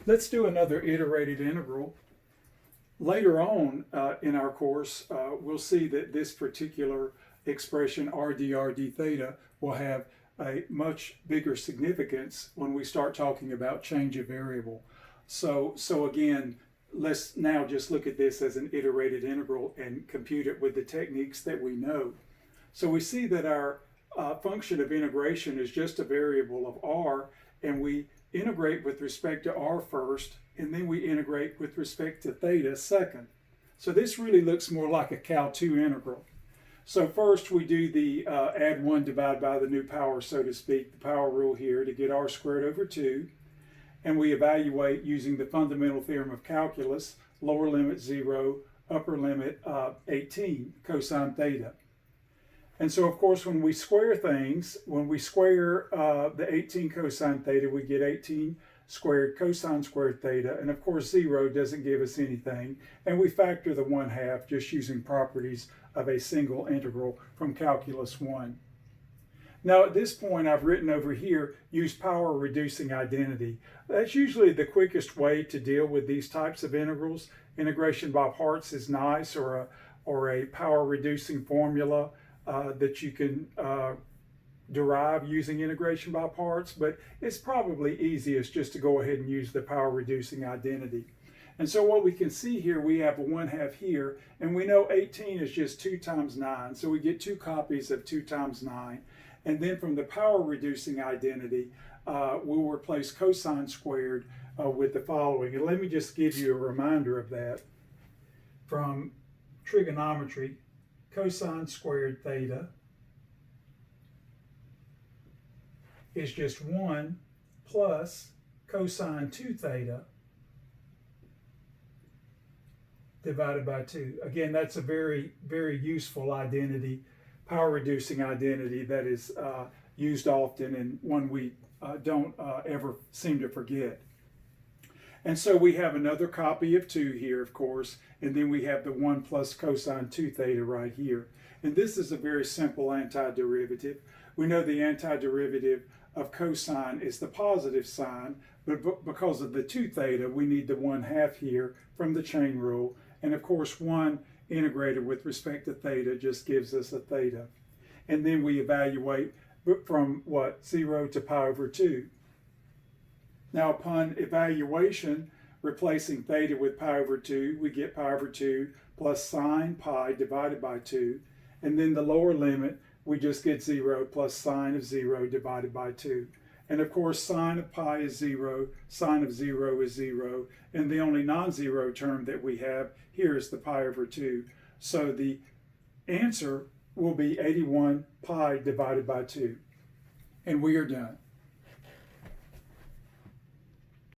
Let's do another iterated integral. Later on in our course, we'll see that this particular expression RD theta will have a much bigger significance when we start talking about change of variable. So again, let's now just look at this as an iterated integral and compute it with the techniques that we know. So we see that our function of integration is just a variable of r, and we integrate with respect to r first, and then we integrate with respect to theta second. So this really looks more like a Cal2 integral. So first we do the add 1 divided by the new power, so to speak, the power rule here, to get r squared over 2. And we evaluate using the fundamental theorem of calculus, lower limit 0, upper limit 18, cosine theta. And so, of course, when we square things, when we square the 18 cosine theta, we get 18 squared cosine squared theta. And of course, 0 doesn't give us anything. And we factor the 1/2 just using properties of a single integral from calculus 1. Now, at this point, I've written over here, use power reducing identity. That's usually the quickest way to deal with these types of integrals. Integration by parts is nice, or a power reducing formula that you can derive using integration by parts, but it's probably easiest just to go ahead and use the power reducing identity. And so what we can see here, we have a 1/2 here, and we know 18 is just 2 times 9, so we get 2 copies of 2 times 9. And then from the power reducing identity, we'll replace cosine squared with the following. And let me just give you a reminder of that. From trigonometry, cosine squared theta is just 1 plus cosine 2 theta divided by 2. Again, that's a very, very useful identity, power reducing identity that is used often, and one we don't ever seem to forget. And so we have another copy of 2 here, of course, and then we have the 1 plus cosine 2 theta right here. And this is a very simple antiderivative. We know the antiderivative of cosine is the positive sign, but because of the 2 theta, we need the 1/2 here from the chain rule. And of course, 1 integrated with respect to theta just gives us a theta. And then we evaluate from what? 0 to pi over 2. Now, upon evaluation, replacing theta with pi over 2, we get pi over 2 plus sine pi divided by 2. And then the lower limit, we just get 0 plus sine of 0 divided by 2. And of course, sine of pi is 0, sine of 0 is 0, and the only non-zero term that we have here is the pi over 2. So the answer will be 81 pi divided by 2. And we are done.